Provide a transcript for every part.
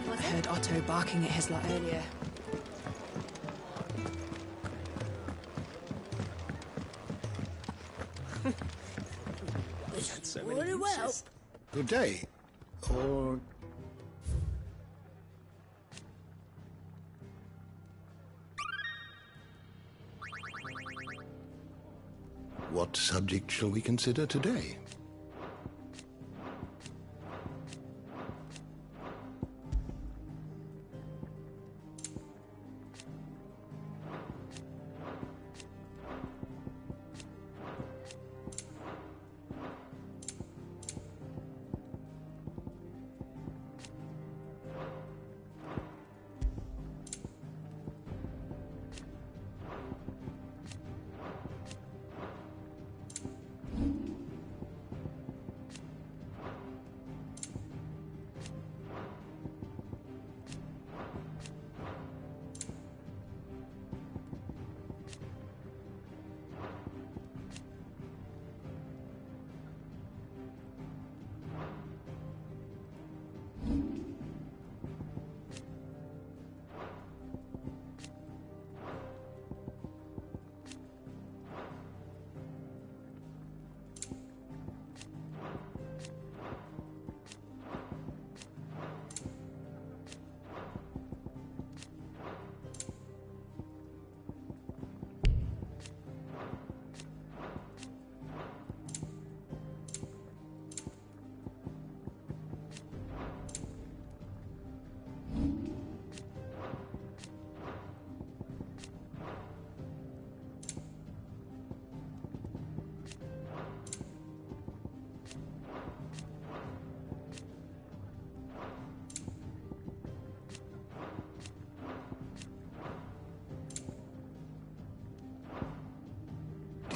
cave, was I it? heard Otto barking at his lot earlier. Very well. Good day. Or... What subject shall we consider today?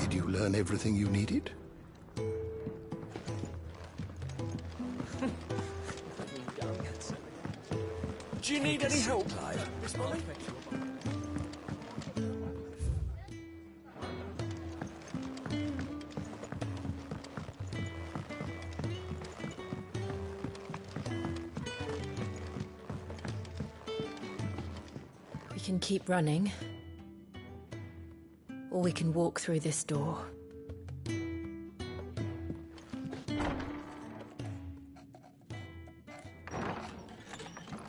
Did you learn everything you needed? Do you need any help, Clive? Miss Molly? We can keep running. Or we can walk through this door.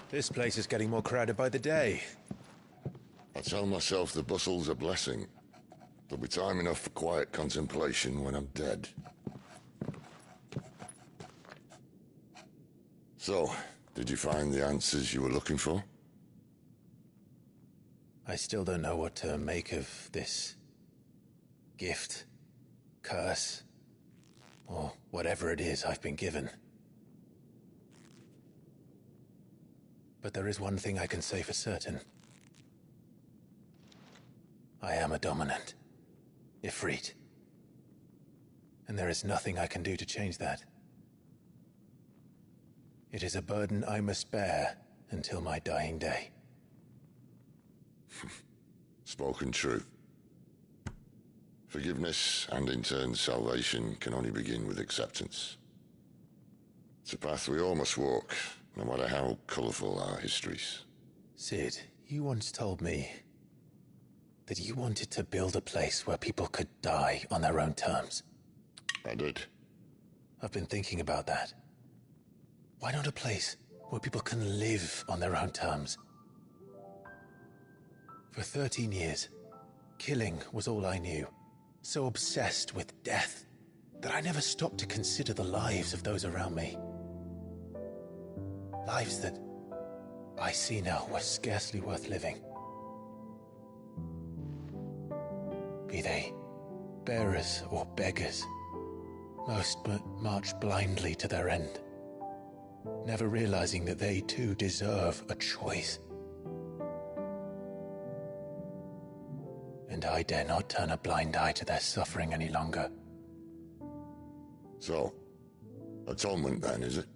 This place is getting more crowded by the day. I tell myself the bustle's a blessing. There'll be time enough for quiet contemplation when I'm dead. So, did you find the answers you were looking for? I still don't know what to make of this gift, curse, or whatever it is I've been given. But there is one thing I can say for certain. I am a dominant, Ifrit. And there is nothing I can do to change that. It is a burden I must bear until my dying day. Spoken true. Forgiveness, and in turn salvation, can only begin with acceptance. It's a path we all must walk, no matter how colourful our histories. Cid, you once told me that you wanted to build a place where people could die on their own terms. I did. I've been thinking about that. Why not a place where people can live on their own terms? For 13 years, killing was all I knew. So obsessed with death that I never stopped to consider the lives of those around me. Lives that I see now were scarcely worth living. Be they bearers or beggars, most march blindly to their end, never realizing that they too deserve a choice. And I dare not turn a blind eye to their suffering any longer. So, atonement then, is it?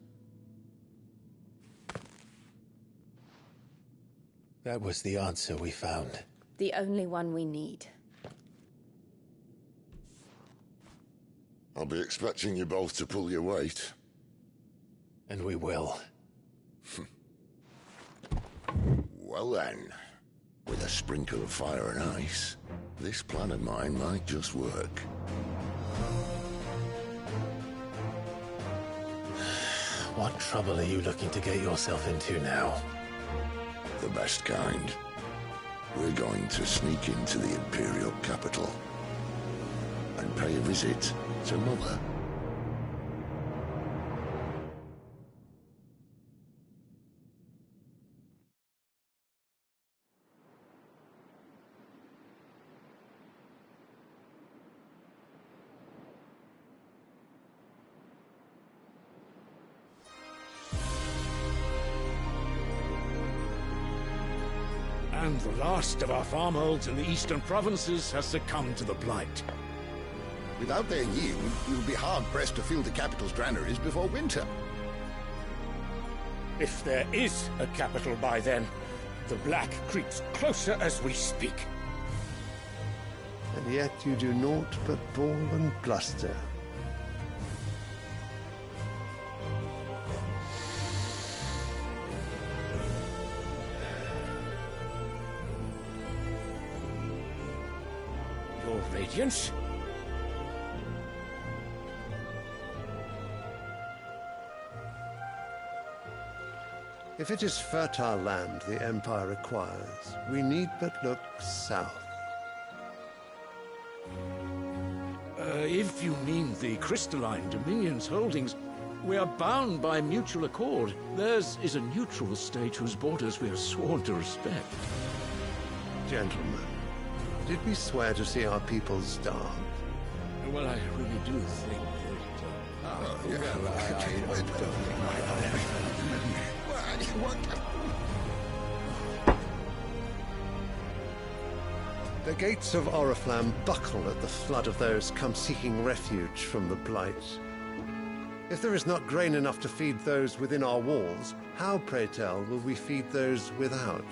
That was the answer we found. The only one we need. I'll be expecting you both to pull your weight. And we will. Well then, with a sprinkle of fire and ice, this plan of mine might just work. What trouble are you looking to get yourself into now? The best kind. We're going to sneak into the Imperial capital and pay a visit to Mother. And the last of our farmholds in the eastern provinces has succumbed to the blight. Without their yield, you'll be hard-pressed to fill the capital's granaries before winter. If there is a capital by then, the Black creeps closer as we speak. And yet you do naught but bawl and bluster. Your Radiance? If it is fertile land the Empire requires, we need but look south. If you mean the Crystalline Dominion's holdings, we are bound by mutual accord. Theirs is a neutral state whose borders we have sworn to respect. Gentlemen, did we swear to see our people starve? Well, I really do think The gates of Oriflamme buckle at the flood of those come seeking refuge from the Blight. If there is not grain enough to feed those within our walls, how, pray tell, will we feed those without?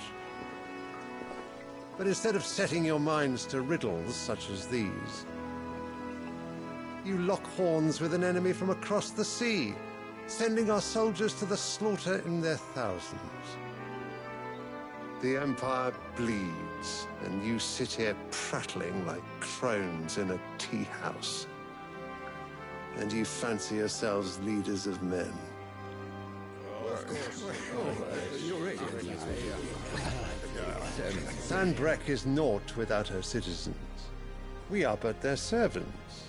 But instead of setting your minds to riddles such as these, you lock horns with an enemy from across the sea, sending our soldiers to the slaughter in their thousands. The Empire bleeds, and you sit here prattling like crones in a tea house. And you fancy yourselves leaders of men. Sanbreque is naught without her citizens. We are but their servants.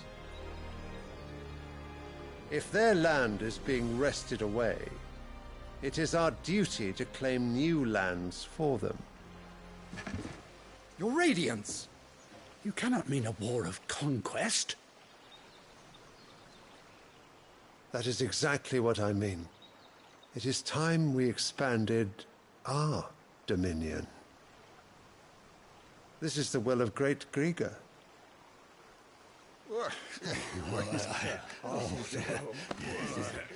If their land is being wrested away, it is our duty to claim new lands for them. Your Radiance! You cannot mean a war of conquest. That is exactly what I mean. It is time we expanded our dominion. This is the will of great Griga.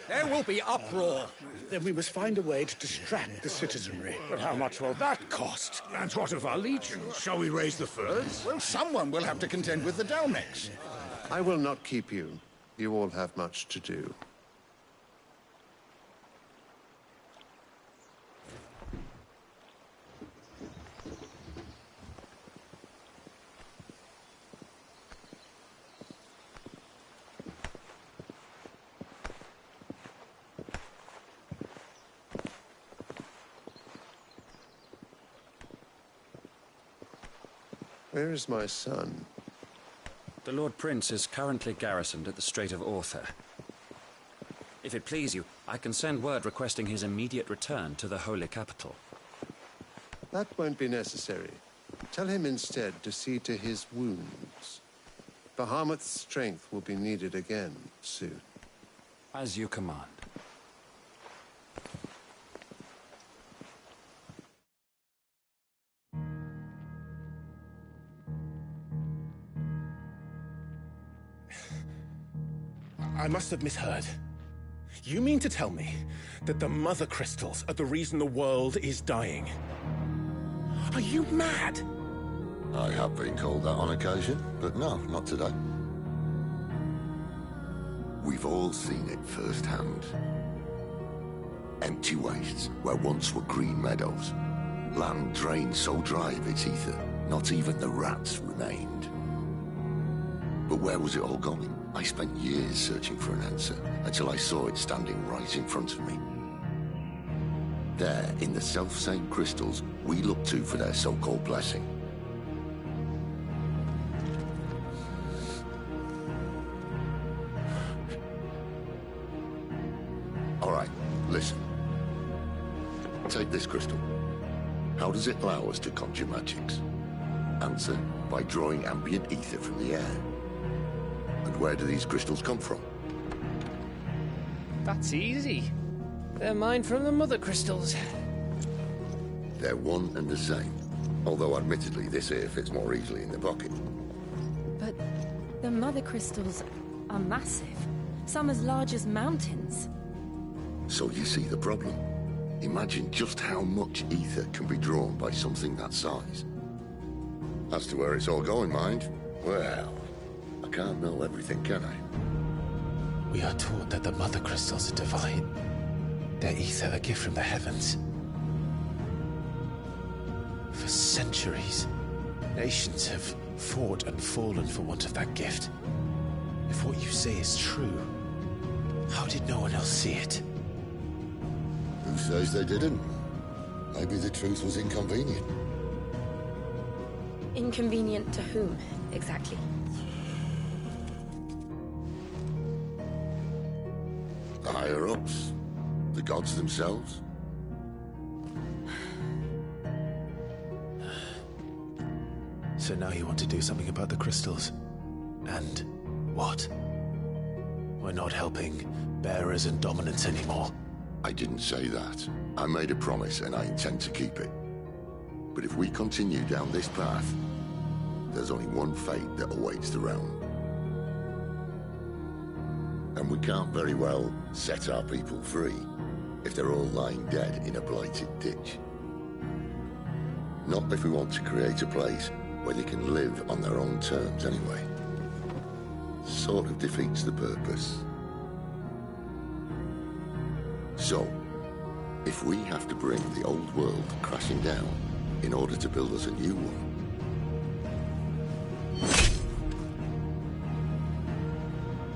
There will be uproar. Then we must find a way to distract the citizenry. But how much will that cost? And what of our legions? Shall we raise the furs? Well, someone will have to contend with the Dalmex. I will not keep you. You all have much to do. Where is my son? The Lord Prince is currently garrisoned at the Strait of Orther. If it please you, I can send word requesting his immediate return to the Holy Capital. That won't be necessary. Tell him instead to see to his wounds. Bahamut's strength will be needed again soon. As you command. I must have misheard. You mean to tell me that the Mother Crystals are the reason the world is dying? Are you mad? I have been called that on occasion, but no, not today. We've all seen it firsthand. Empty wastes where once were green meadows. Land drained so dry of its ether, not even the rats remained. But where was it all going? I spent years searching for an answer, until I saw it standing right in front of me. There, in the self-same crystals we look to for their so-called blessing. All right, listen. Take this crystal. How does it allow us to conjure magics? Answer, by drawing ambient ether from the air. And where do these crystals come from? That's easy. They're mine from the mother crystals. They're one and the same. Although admittedly this here fits more easily in the pocket. But the mother crystals are massive. Some as large as mountains. So you see the problem. Imagine just how much ether can be drawn by something that size. As to where it's all going, mind, well, I can't know everything, can I? We are taught that the mother crystals are divine. Their ether a gift from the heavens. For centuries, nations have fought and fallen for want of that gift. If what you say is true, how did no one else see it? Who says they didn't? Maybe the truth was inconvenient. Inconvenient to whom, exactly? The higher-ups? The gods themselves? So now you want to do something about the crystals? And what? We're not helping bearers and dominants anymore. I didn't say that. I made a promise and I intend to keep it. But if we continue down this path, there's only one fate that awaits the realm. And we can't very well set our people free if they're all lying dead in a blighted ditch. Not if we want to create a place where they can live on their own terms anyway. Sort of defeats the purpose. So, if we have to bring the old world crashing down in order to build us a new one,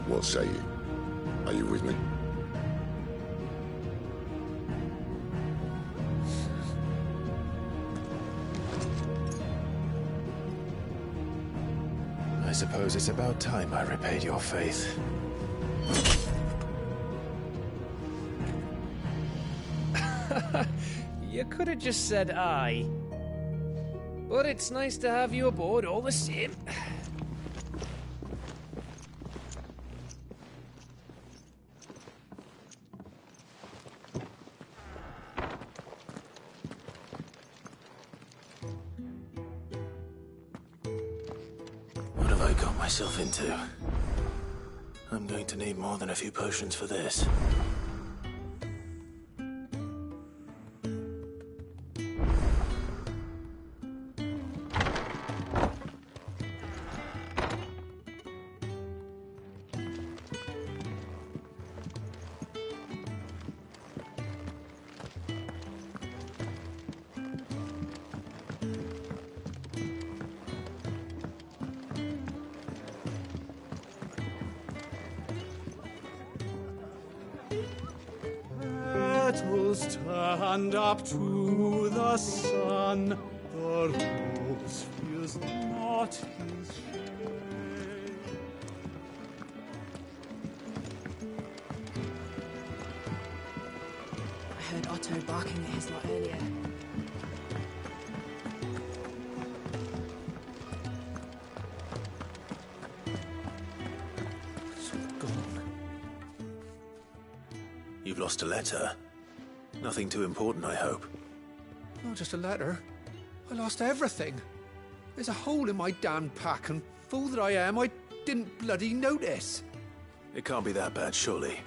what say you? Are you with me? I suppose it's about time I repaid your faith. You could have just said aye. But it's nice to have you aboard all the same. What have I got myself into? I'm going to need more than a few potions for this. Petals stand up to the sun, the rose feels not his shade. I heard Otto barking at his lot earlier. It's gone. You've lost a letter. Nothing too important, I hope. Not just a letter. I lost everything. There's a hole in my damn pack, and fool that I am, I didn't bloody notice. It can't be that bad, surely.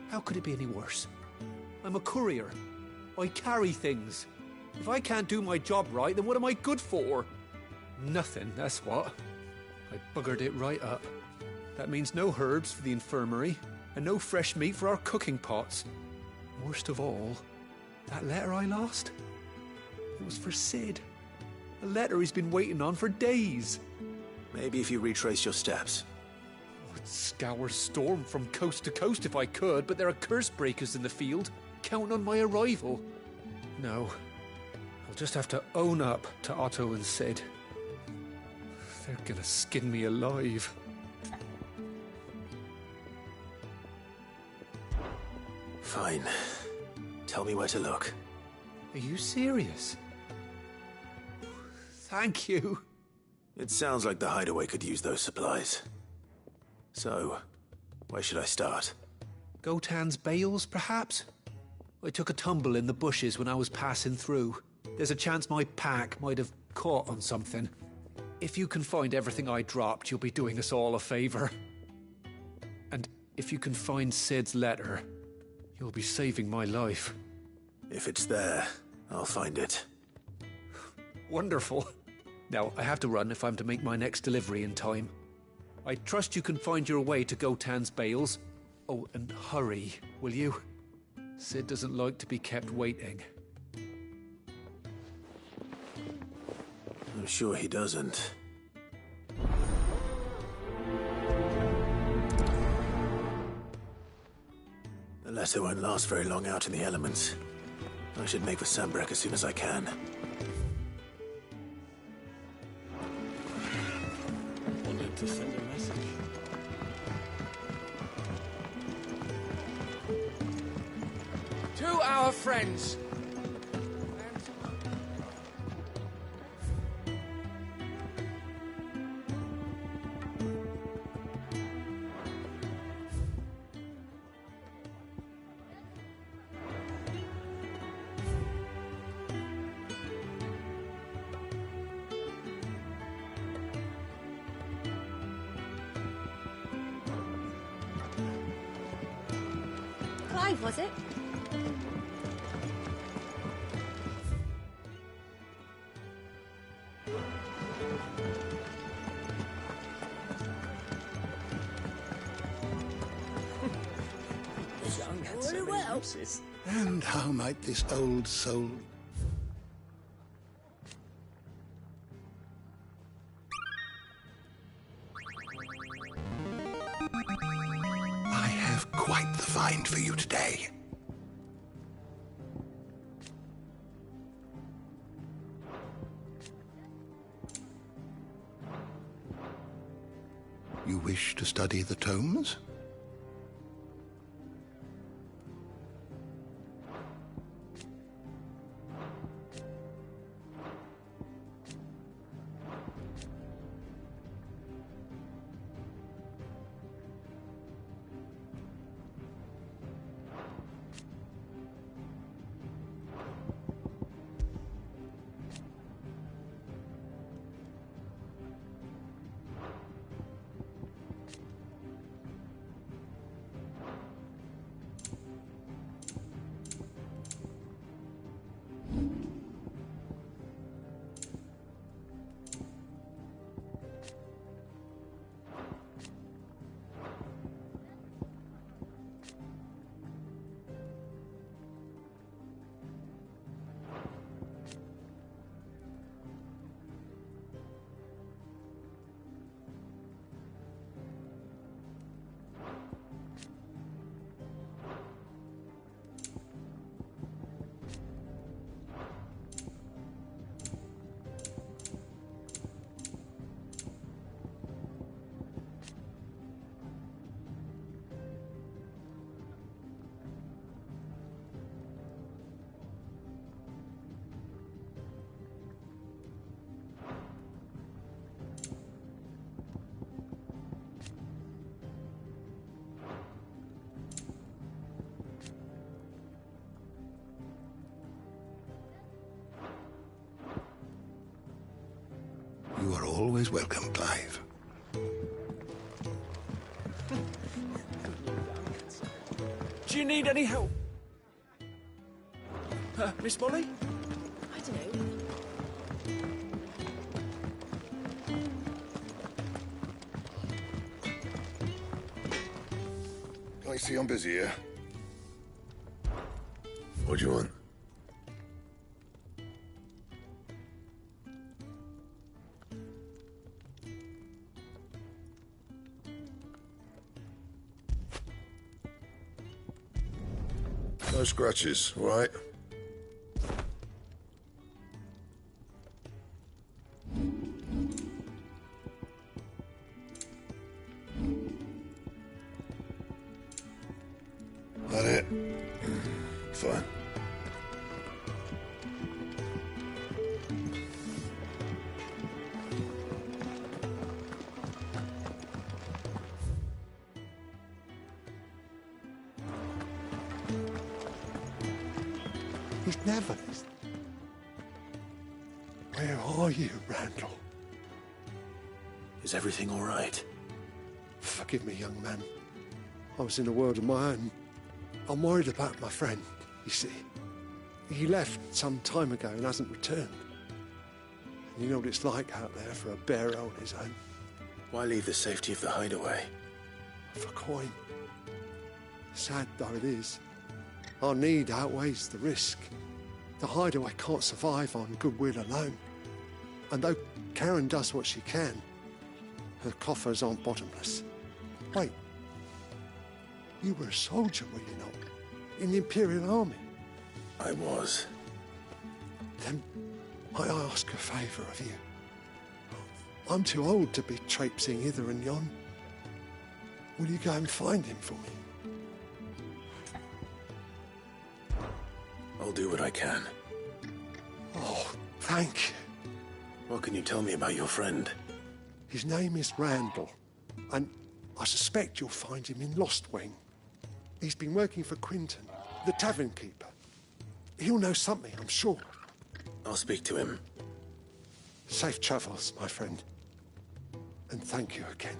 How could it be any worse? I'm a courier. I carry things. If I can't do my job right, then what am I good for? Nothing, that's what. I buggered it right up. That means no herbs for the infirmary, and no fresh meat for our cooking pots. Worst of all, that letter I lost? It was for Cid. A letter he's been waiting on for days. Maybe if you retrace your steps. I'd scour Storm from coast to coast if I could, but there are curse breakers in the field, counting on my arrival. No, I'll just have to own up to Otto and Cid. They're gonna skin me alive. Fine. Tell me where to look. Are you serious? Thank you. It sounds like the hideaway could use those supplies. So, where should I start? Gotan's bales, perhaps? I took a tumble in the bushes when I was passing through. There's a chance my pack might have caught on something. If you can find everything I dropped, you'll be doing us all a favor. And if you can find Cid's letter, you'll be saving my life. If it's there, I'll find it. Wonderful. Now, I have to run if I'm to make my next delivery in time. I trust you can find your way to Gotan's bales. Oh, and hurry, will you? Cid doesn't like to be kept waiting. I'm sure he doesn't. The letter won't last very long out in the elements. I should make for Sanbreque as soon as I can. Wanted to send a message. To our friends. Clive, was it? Very well. And how might this old soul... I have quite the find for you today. You wish to study the tomes? You are always welcome, Clive. Do you need any help? Miss Molly? I don't know. I see I'm busy here. What do you want? No scratches, all right? That it? Fine. He's never listened. Where are you, Randall? Is everything all right? Forgive me, young man. I was in a world of my own. I'm worried about my friend, you see. He left some time ago and hasn't returned. And you know what it's like out there for a bearer on his own. Why leave the safety of the hideaway? For coin. Sad though it is, our need outweighs the risk. The hideaway can't survive on goodwill alone. And though Karen does what she can, her coffers aren't bottomless. Wait. You were a soldier, were you not? In the Imperial Army? I was. Then I ask a favour of you. I'm too old to be traipsing hither and yon. Will you go and find him for me? I'll do what I can. Oh, thank you. What can you tell me about your friend? His name is Randall, and I suspect you'll find him in Lostwing. He's been working for Quinton, the tavern keeper. He'll know something, I'm sure. I'll speak to him. Safe travels, my friend. And thank you again.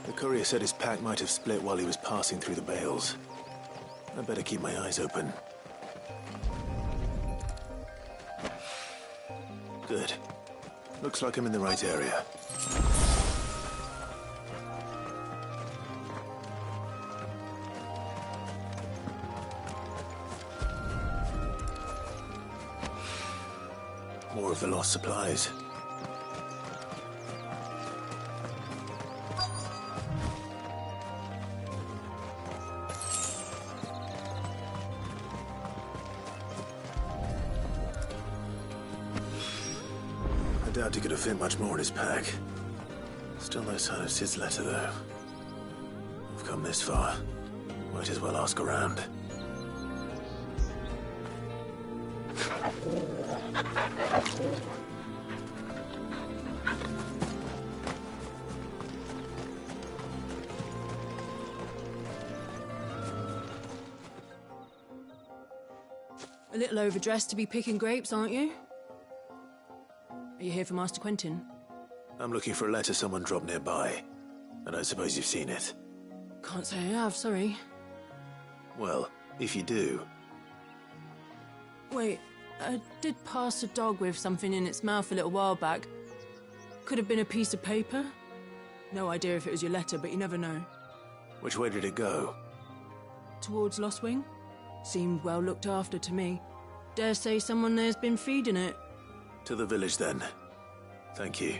The courier said his pack might have split while he was passing through the bales. I better keep my eyes open. Good. Looks like I'm in the right area. More of the lost supplies. I doubt he could have fit much more in his pack. Still no sign of Sid's letter, though. We've come this far. Might as well ask around. A little overdressed to be picking grapes, aren't you? Are you here for Master Quentin? I'm looking for a letter someone dropped nearby. I don't suppose you've seen it. Can't say I have, sorry. Well, if you do... Wait, I did pass a dog with something in its mouth a little while back. Could have been a piece of paper. No idea if it was your letter, but you never know. Which way did it go? Towards Lostwing? Seemed well looked after to me. Dare say someone there's been feeding it. To the village, then. Thank you.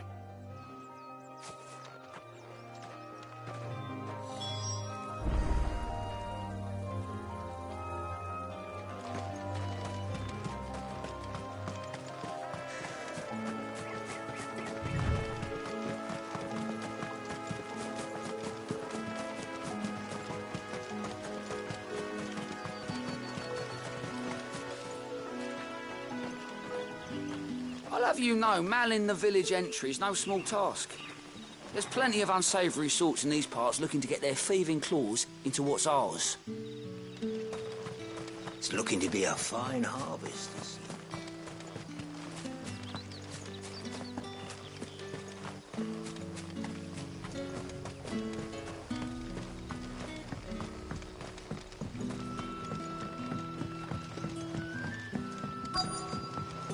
I'll have you know, manning the village entry is no small task. There's plenty of unsavoury sorts in these parts looking to get their thieving claws into what's ours. It's looking to be a fine harvest this year.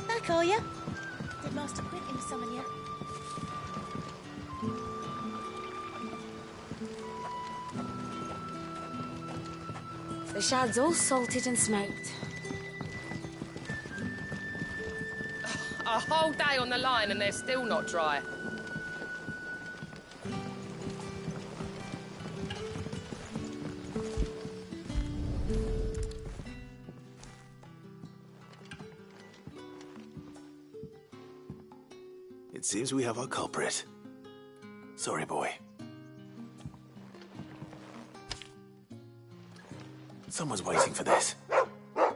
Back, are you? Did Master Quentin summon you? The shad's all salted and smoked. A whole day on the line and they're still not dry. It seems we have our culprit. Sorry, boy. Someone's waiting for this. And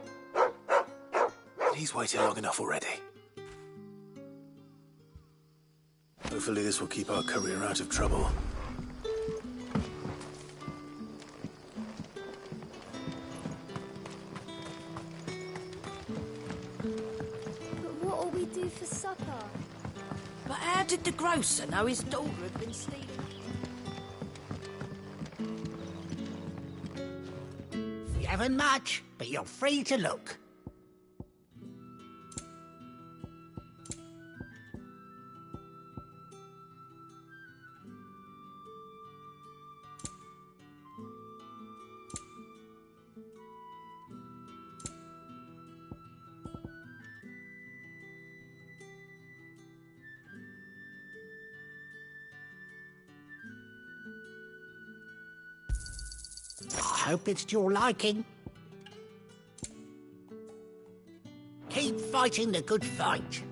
he's waited long enough already. Hopefully this will keep our courier out of trouble. But what'll we do for supper? But how did the grocer know his daughter had been stealing? You haven't much, but you're free to look. I hope it's to your liking. Keep fighting the good fight.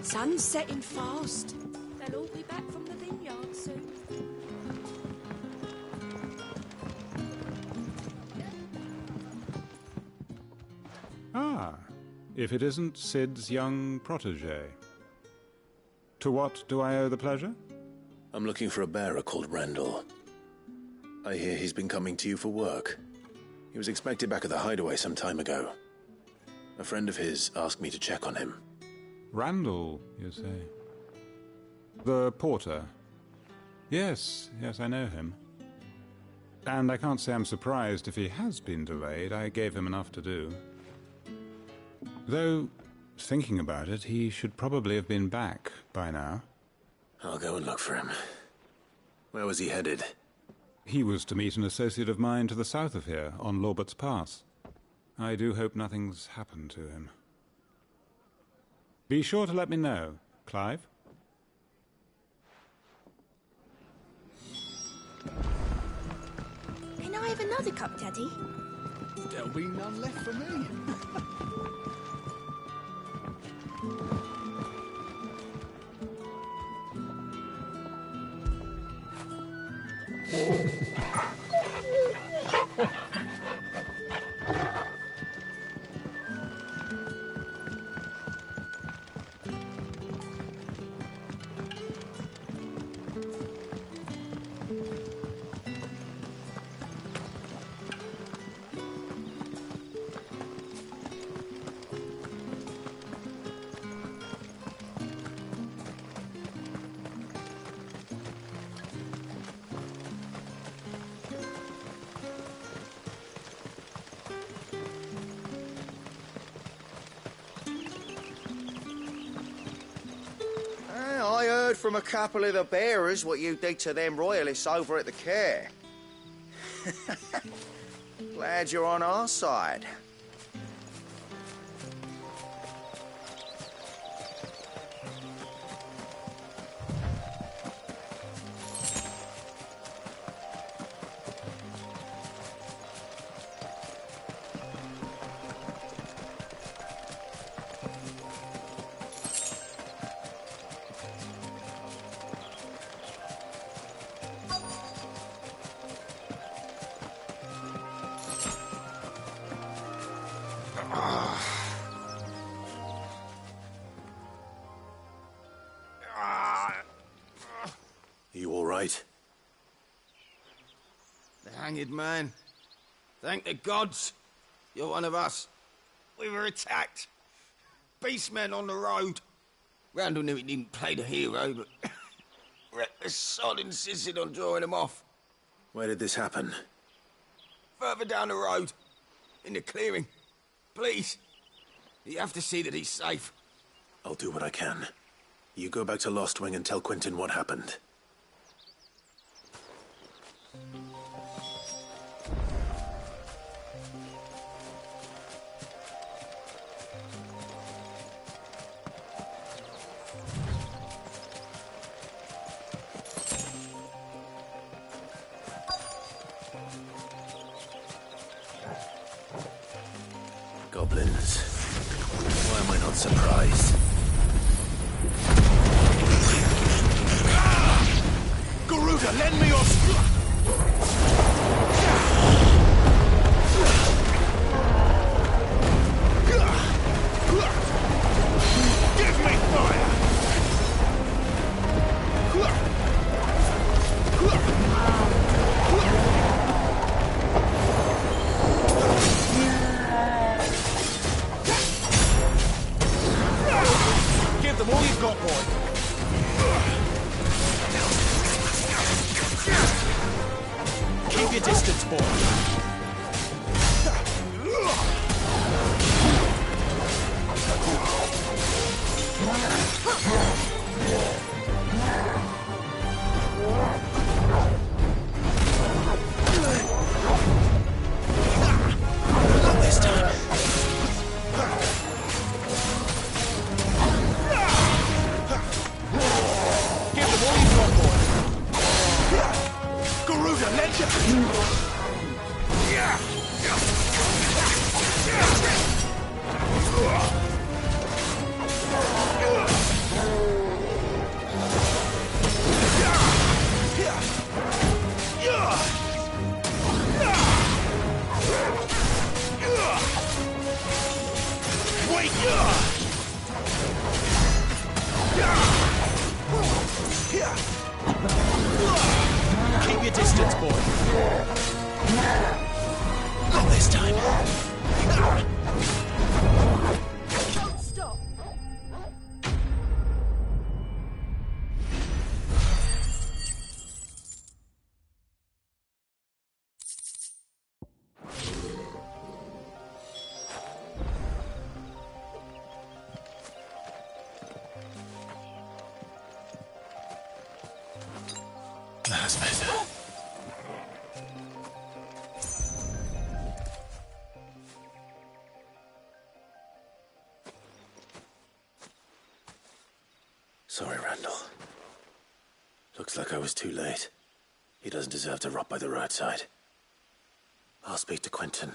Sun's setting fast. They'll all be back from the vineyard soon. Ah, if it isn't Sid's young protege. To what do I owe the pleasure? I'm looking for a bearer called Randall. I hear he's been coming to you for work. He was expected back at the hideaway some time ago. A friend of his asked me to check on him. Randall, you say? The porter? Yes, I know him. And I can't say I'm surprised if he has been delayed. I gave him enough to do. Though, thinking about it, he should probably have been back by now. I'll go and look for him. Where was he headed? He was to meet an associate of mine to the south of here, on Lorbert's Pass. I do hope nothing's happened to him. Be sure to let me know, Clive. Can I have another cup, Daddy? There'll be none left for me. I heard from a couple of the bearers what you did to them royalists over at the Care. Glad you're on our side. hanged man. Thank the gods. You're one of us. We were attacked. Beastmen on the road. Randall knew he didn't play the hero, but reckless sod insisted on drawing him off. Where did this happen? Further down the road. In the clearing. Please. You have to see that he's safe. I'll do what I can. You go back to Lost Wing and tell Quentin what happened. Goblins. Why am I not surprised? Garuda, lend me your... Give me fire! Give them all you've got, boy. Keep your distance, boy. Not this time. Give them all you've got, boy. Garuda, let you... Wait! Keep your distance, boy. Not this time. Don't stop. That's better. Sorry, Randall. Looks like I was too late. He doesn't deserve to rot by the roadside. I'll speak to Quentin.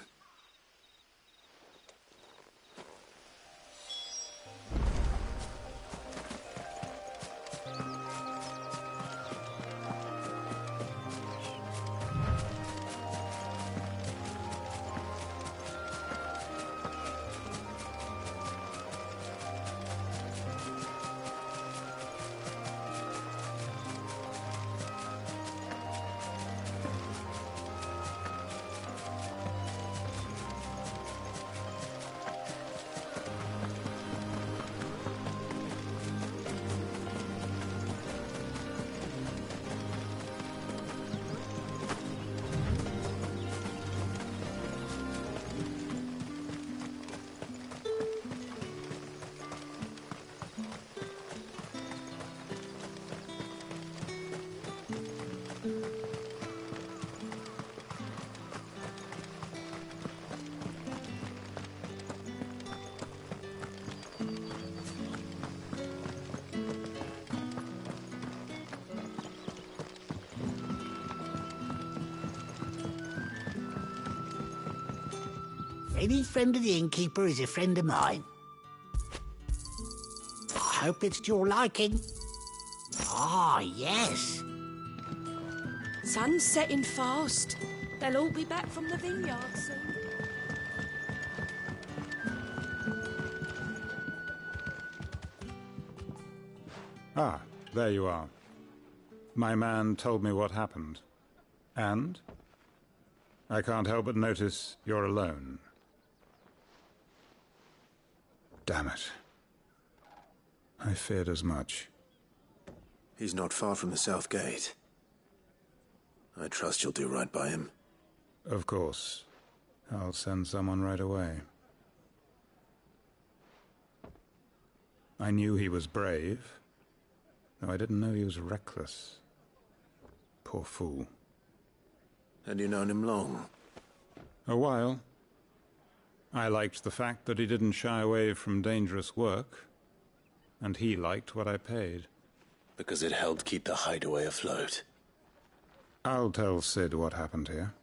Any friend of the innkeeper is a friend of mine. I hope it's to your liking. Ah, yes. Sun's setting fast. They'll all be back from the vineyard soon. Ah, there you are. My man told me what happened. And? I can't help but notice you're alone. Damn it. I feared as much. He's not far from the South Gate. I trust you'll do right by him. Of course. I'll send someone right away. I knew he was brave, though I didn't know he was reckless. Poor fool. And you known him long? A while. I liked the fact that he didn't shy away from dangerous work, and he liked what I paid. Because it helped keep the hideaway afloat. I'll tell Cid what happened here.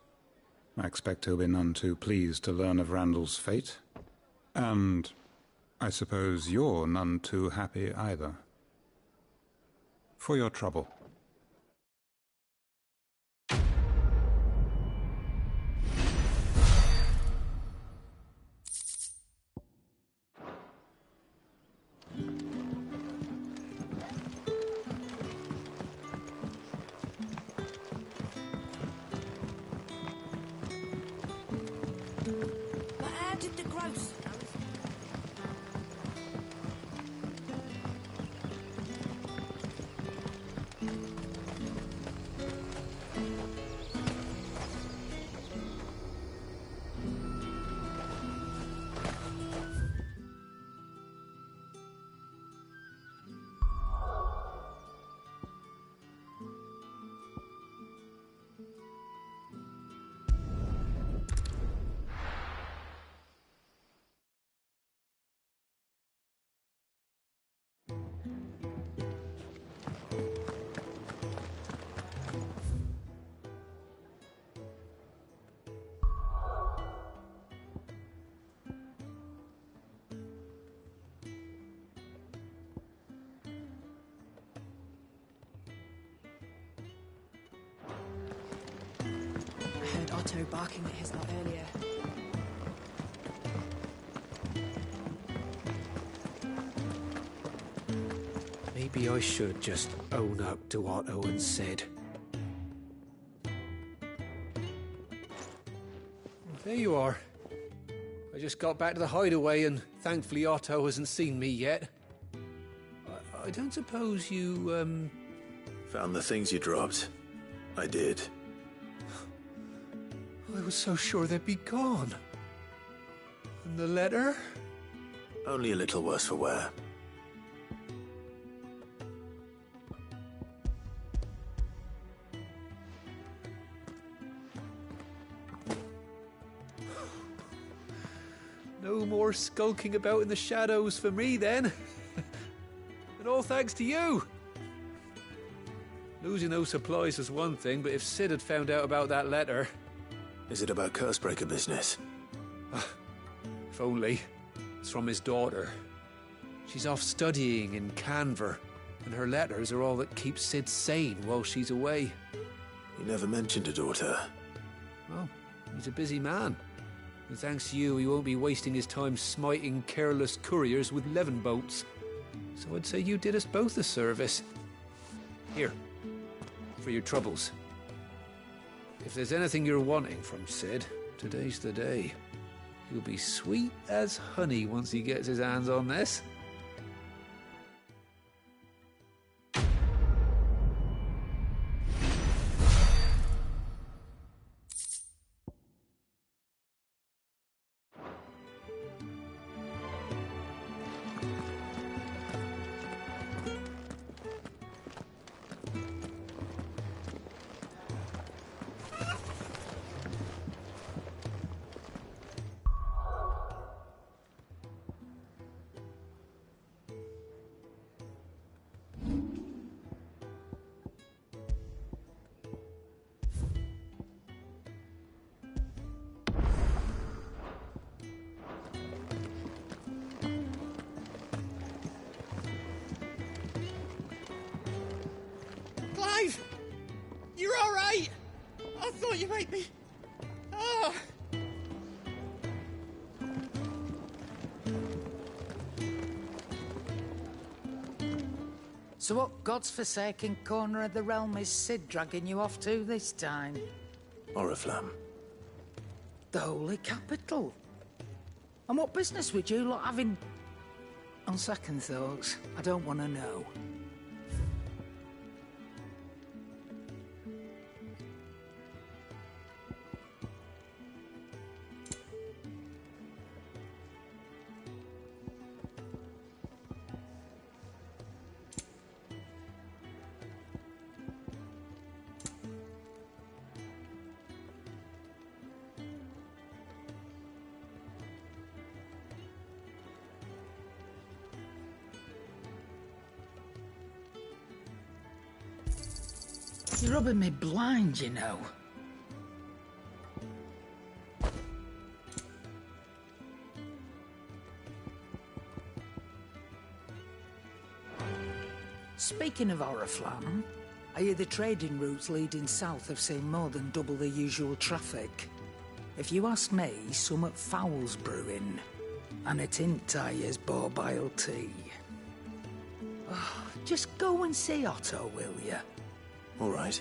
I expect he'll be none too pleased to learn of Randall's fate. And I suppose you're none too happy either. For your trouble. But how did the grocer know? I heard Otto barking at his lot earlier. Maybe I should just own up to what Owen said. There you are. I just got back to the hideaway and thankfully Otto hasn't seen me yet. I don't suppose you, Found the things you dropped. I did. I was so sure they'd be gone. And the letter? Only a little worse for wear. No more skulking about in the shadows for me, then. And all thanks to you. Losing those supplies was one thing, but if Cid had found out about that letter... Is it about Cursebreaker business? If only. It's from his daughter. She's off studying in Canver, and her letters are all that keeps Cid sane while she's away. He never mentioned a daughter. Well, he's a busy man. And thanks to you, he won't be wasting his time smiting careless couriers with levin boats. So I'd say you did us both a service. Here, for your troubles. If there's anything you're wanting from Cid, today's the day. He'll be sweet as honey once he gets his hands on this. Clive! You're all right! I thought you might be... Ah! So what god's-forsaken corner of the realm is Cid dragging you off to this time? Oriflamme. the Holy Capital. And what business would you lot have in... On second thoughts, I don't want to know. You're rubbing me blind, you know. Speaking of Oriflamme, I hear the trading routes leading south have seen more than double the usual traffic. If you ask me, somewhat foul's brewing. And it ain't Tyre's borbile tea. Oh, just go and see Otto, will you? All right.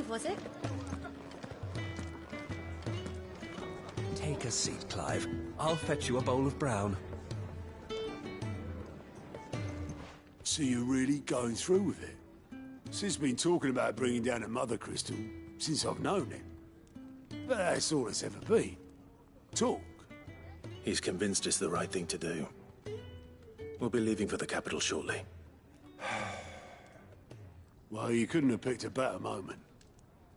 brave, was it? Take a seat, Clive. I'll fetch you a bowl of brown. So you're really going through with it? Sid's been talking about bringing down a Mother Crystal since I've known him. But that's all it's ever been. Talk. He's convinced it's the right thing to do. We'll be leaving for the capital shortly. Well, you couldn't have picked a better moment.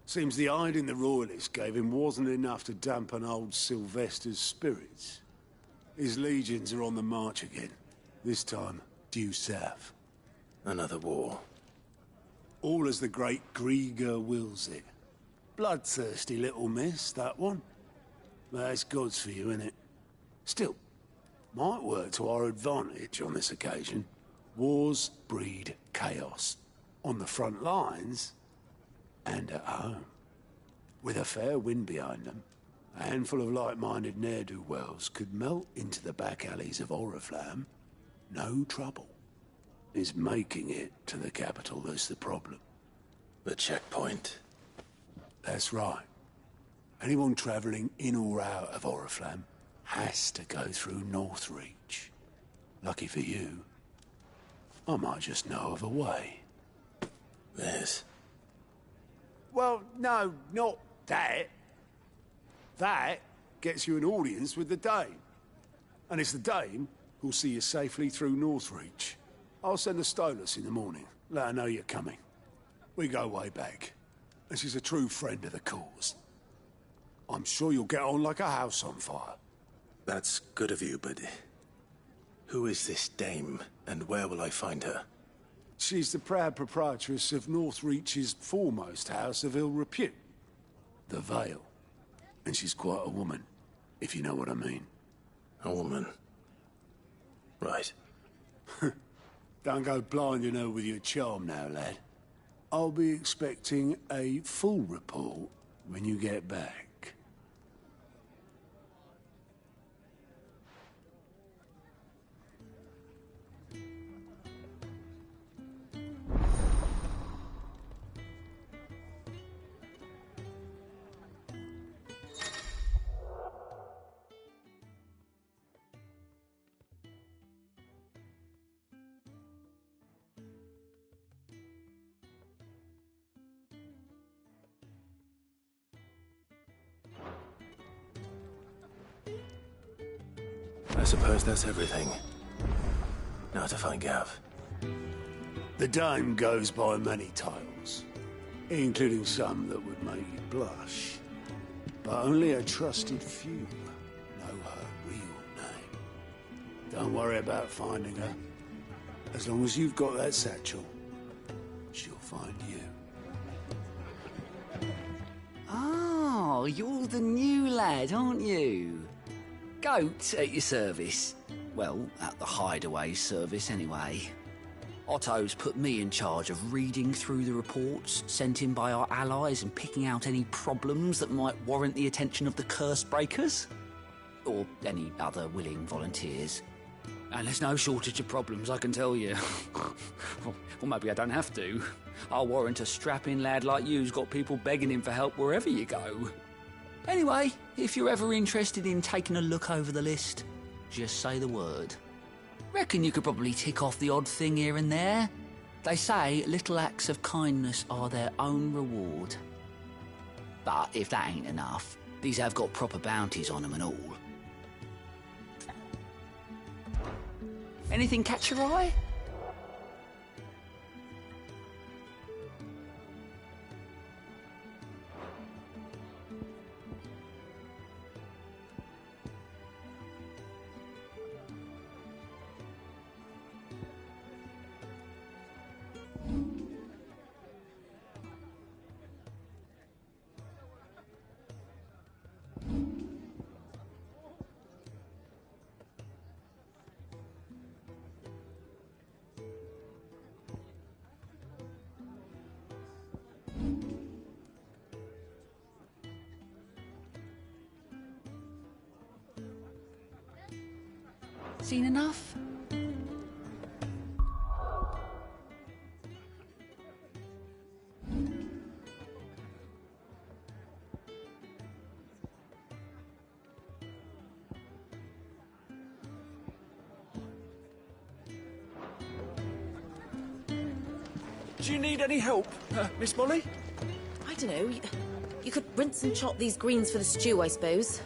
Seems the hiding the Royalists gave him wasn't enough to dampen old Sylvester's spirits. His legions are on the march again. This time, due south. Another war. All as the great Grieger wills it. Bloodthirsty little miss, that one. That's God's for you, innit? Still, might work to our advantage on this occasion. Wars breed chaos. On the front lines, and at home. With a fair wind behind them, a handful of like-minded ne'er-do-wells could melt into the back alleys of Oriflamme. No trouble. It's making it to the capital that's the problem. The checkpoint. That's right. Anyone travelling in or out of Oriflamme has to go through Northreach. Lucky for you, I might just know of a way. Yes. Well, no, not that. That gets you an audience with the Dame. And it's the Dame who'll see you safely through Northreach. I'll send the Stolas in the morning. Let her know you're coming. We go way back. And she's a true friend of the cause. I'm sure you'll get on like a house on fire. That's good of you, but... who is this Dame, and where will I find her? She's the proud proprietress of Northreach's foremost house of ill repute, the Vale. And she's quite a woman, if you know what I mean. A woman? Right. Don't go blinding her with your charm now, lad. I'll be expecting a full report when you get back. I suppose that's everything. Now to find Gav. The Dame goes by many titles, including some that would make you blush. But only a trusted few know her real name. Don't worry about finding her. As long as you've got that satchel, she'll find you. Oh, you're the new lad, aren't you? Goat at your service. Well, at the Hideaway service, anyway. Otto's put me in charge of reading through the reports sent in by our allies and picking out any problems that might warrant the attention of the Curse Breakers. Or any other willing volunteers. And there's no shortage of problems, I can tell you. Well, maybe I don't have to. I'll warrant a strapping lad like you's got people begging him for help wherever you go. Anyway, if you're ever interested in taking a look over the list, just say the word. Reckon you could probably tick off the odd thing here and there. They say little acts of kindness are their own reward. But if that ain't enough, these have got proper bounties on them and all. Anything catch your eye? Seen enough? Do you need any help, Miss Molly? I don't know. You could rinse and chop these greens for the stew, I suppose.